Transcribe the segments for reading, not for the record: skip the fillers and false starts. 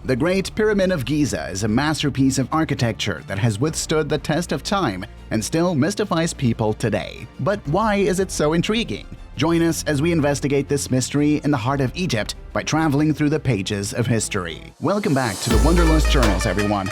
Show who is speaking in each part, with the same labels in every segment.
Speaker 1: The Great Pyramid of Giza is a masterpiece of architecture that has withstood the test of time and still mystifies people today. But why is it so intriguing? Join us as we investigate this mystery in the heart of Egypt by traveling through the pages of history. Welcome back to the Wanderlust Journals, everyone.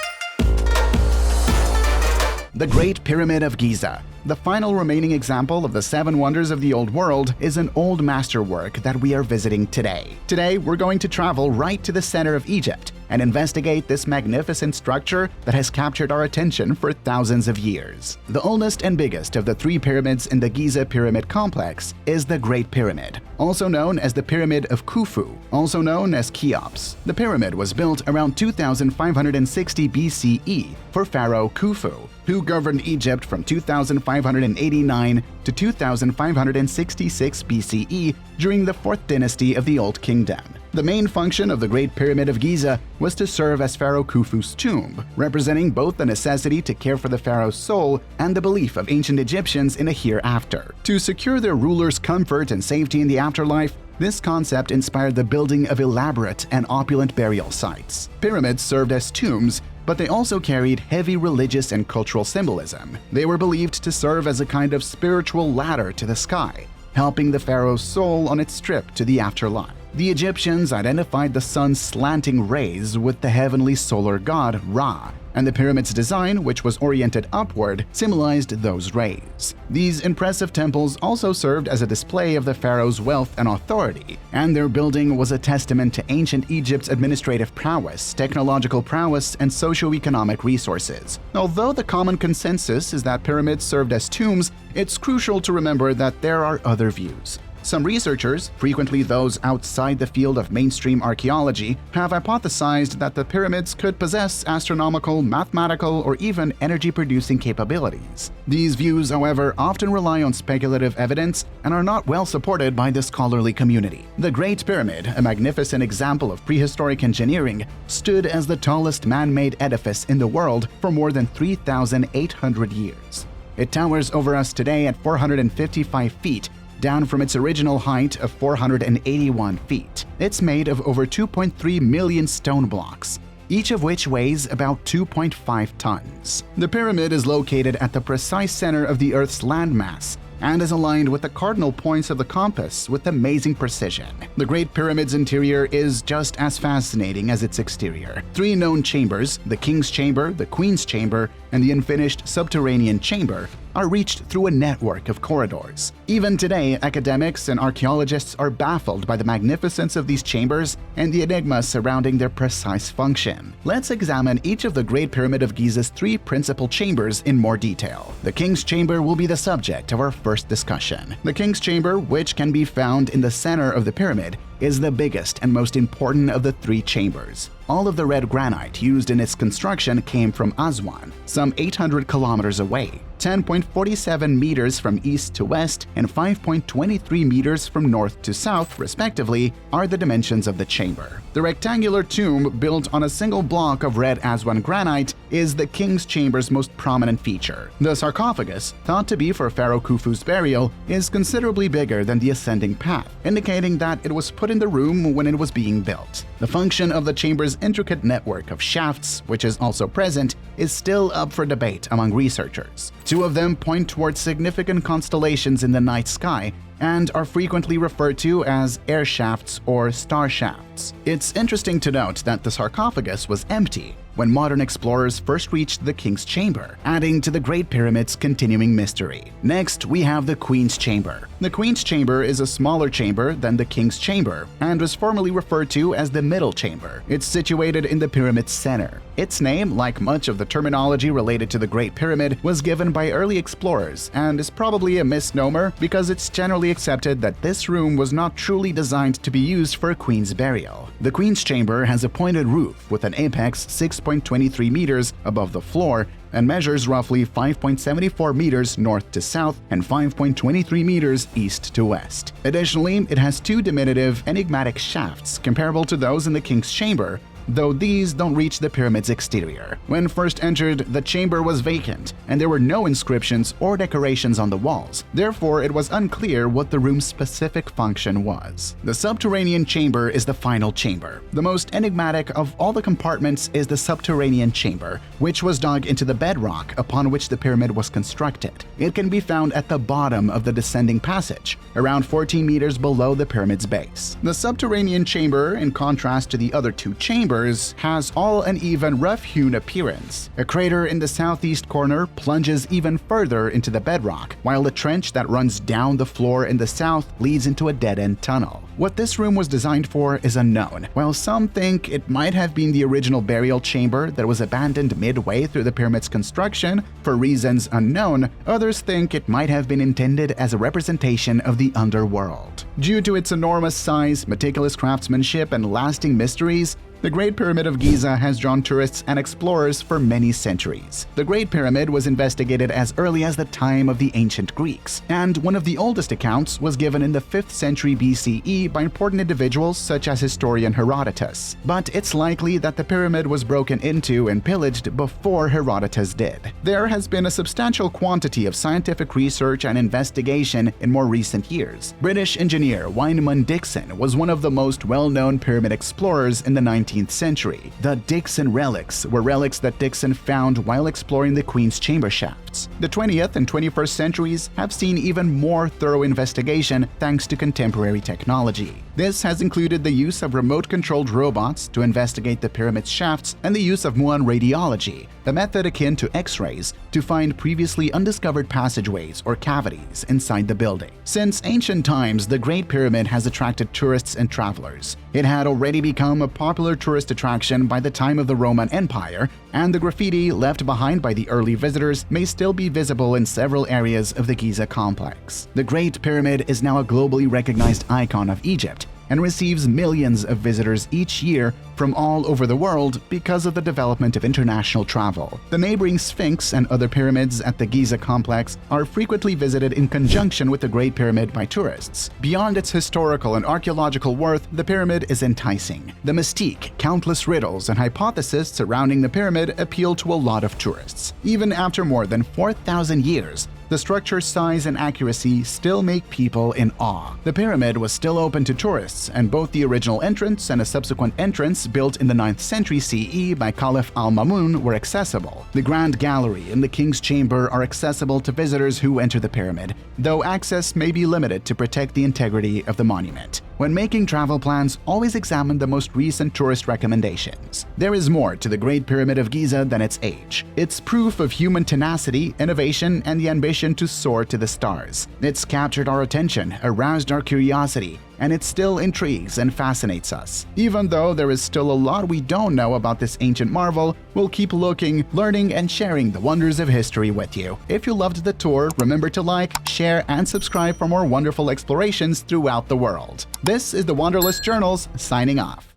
Speaker 1: The Great Pyramid of Giza, the final remaining example of the 7 wonders of the Old World, is an old masterwork that we are visiting today. Today, we're going to travel right to the center of Egypt and investigate this magnificent structure that has captured our attention for thousands of years. The oldest and biggest of the 3 pyramids in the Giza Pyramid Complex is the Great Pyramid, also known as the Pyramid of Khufu, also known as Cheops. The pyramid was built around 2560 BCE for Pharaoh Khufu, who governed Egypt from 2589 to 2566 BCE during the 4th dynasty of the Old Kingdom. The main function of the Great Pyramid of Giza was to serve as Pharaoh Khufu's tomb, representing both the necessity to care for the pharaoh's soul and the belief of ancient Egyptians in a hereafter. To secure their rulers' comfort and safety in the afterlife, this concept inspired the building of elaborate and opulent burial sites. Pyramids served as tombs, but they also carried heavy religious and cultural symbolism. They were believed to serve as a kind of spiritual ladder to the sky, helping the pharaoh's soul on its trip to the afterlife. The Egyptians identified the sun's slanting rays with the heavenly solar god Ra, and the pyramid's design, which was oriented upward, symbolized those rays. These impressive temples also served as a display of the pharaoh's wealth and authority, and their building was a testament to ancient Egypt's administrative prowess, technological prowess, and socio-economic resources. Although the common consensus is that pyramids served as tombs, it's crucial to remember that there are other views. Some researchers, frequently those outside the field of mainstream archaeology, have hypothesized that the pyramids could possess astronomical, mathematical, or even energy-producing capabilities. These views, however, often rely on speculative evidence and are not well supported by the scholarly community. The Great Pyramid, a magnificent example of prehistoric engineering, stood as the tallest man-made edifice in the world for more than 3,800 years. It towers over us today at 455 feet, down from its original height of 481 feet. It's made of over 2.3 million stone blocks, each of which weighs about 2.5 tons. The pyramid is located at the precise center of the Earth's landmass and is aligned with the cardinal points of the compass with amazing precision. The Great Pyramid's interior is just as fascinating as its exterior. 3 known chambers, the King's Chamber, the Queen's Chamber, and the unfinished subterranean chamber, are reached through a network of corridors. Even today, academics and archaeologists are baffled by the magnificence of these chambers and the enigma surrounding their precise function. Let's examine each of the Great Pyramid of Giza's 3 principal chambers in more detail. The King's Chamber will be the subject of our first discussion. The King's Chamber, which can be found in the center of the pyramid, is the biggest and most important of the 3 chambers. All of the red granite used in its construction came from Aswan, some 800 kilometers away. 10.47 meters from east to west and 5.23 meters from north to south, respectively, are the dimensions of the chamber. The rectangular tomb, built on a single block of red Aswan granite, is the King's Chamber's most prominent feature. The sarcophagus, thought to be for Pharaoh Khufu's burial, is considerably bigger than the ascending path, indicating that it was put in the room when it was being built. The function of the chamber's intricate network of shafts, which is also present, is still up for debate among researchers. 2 of them point towards significant constellations in the night sky and are frequently referred to as air shafts or star shafts. It's interesting to note that the sarcophagus was empty when modern explorers first reached the King's Chamber, adding to the Great Pyramid's continuing mystery. Next, we have the Queen's Chamber. The Queen's Chamber is a smaller chamber than the King's Chamber and was formerly referred to as the Middle Chamber. It's situated in the pyramid's center. Its name, like much of the terminology related to the Great Pyramid, was given by early explorers and is probably a misnomer because it's generally accepted that this room was not truly designed to be used for a queen's burial. The Queen's Chamber has a pointed roof with an apex 6.23 meters above the floor and measures roughly 5.74 meters north to south and 5.23 meters east to west. Additionally, it has 2 diminutive, enigmatic shafts comparable to those in the King's Chamber, though these don't reach the pyramid's exterior. When first entered, the chamber was vacant, and there were no inscriptions or decorations on the walls. Therefore, it was unclear what the room's specific function was. The subterranean chamber is the final chamber. The most enigmatic of all the compartments is the subterranean chamber, which was dug into the bedrock upon which the pyramid was constructed. It can be found at the bottom of the descending passage, around 14 meters below the pyramid's base. The subterranean chamber, in contrast to the other two chambers, has all uneven, rough-hewn appearance. A crater in the southeast corner plunges even further into the bedrock, while the trench that runs down the floor in the south leads into a dead-end tunnel. What this room was designed for is unknown. While some think it might have been the original burial chamber that was abandoned midway through the pyramid's construction for reasons unknown, others think it might have been intended as a representation of the underworld. Due to its enormous size, meticulous craftsmanship, and lasting mysteries, the Great Pyramid of Giza has drawn tourists and explorers for many centuries. The Great Pyramid was investigated as early as the time of the ancient Greeks, and one of the oldest accounts was given in the 5th century BCE by important individuals such as historian Herodotus. But it's likely that the pyramid was broken into and pillaged before Herodotus did. There has been a substantial quantity of scientific research and investigation in more recent years. British engineer Wyman Dixon was one of the most well-known pyramid explorers in the 19th century. The Dixon relics were relics that Dixon found while exploring the Queen's chamber shafts. The 20th and 21st centuries have seen even more thorough investigation thanks to contemporary technology. This has included the use of remote-controlled robots to investigate the pyramid's shafts and the use of muon radiology, a method akin to X-rays, to find previously undiscovered passageways or cavities inside the building. Since ancient times, the Great Pyramid has attracted tourists and travelers. It had already become a popular tourist attraction by the time of the Roman Empire, and the graffiti left behind by the early visitors may still be visible in several areas of the Giza complex. The Great Pyramid is now a globally recognized icon of Egypt and receives millions of visitors each year from all over the world because of the development of international travel. The neighboring Sphinx and other pyramids at the Giza complex are frequently visited in conjunction with the Great Pyramid by tourists. Beyond its historical and archaeological worth, the pyramid is enticing. The mystique, countless riddles, and hypotheses surrounding the pyramid appeal to a lot of tourists. Even after more than 4,000 years, the structure's size and accuracy still make people in awe. The pyramid was still open to tourists, and both the original entrance and a subsequent entrance built in the 9th century CE by Caliph al-Mamun were accessible. The Grand Gallery and the King's Chamber are accessible to visitors who enter the pyramid, though access may be limited to protect the integrity of the monument. When making travel plans, always examine the most recent tourist recommendations. There is more to the Great Pyramid of Giza than its age. It's proof of human tenacity, innovation, and the ambition to soar to the stars. It's captured our attention, aroused our curiosity, and it still intrigues and fascinates us. Even though there is still a lot we don't know about this ancient marvel, we'll keep looking, learning, and sharing the wonders of history with you. If you loved the tour, remember to like, share, and subscribe for more wonderful explorations throughout the world. This is the Wanderlust Journals, signing off.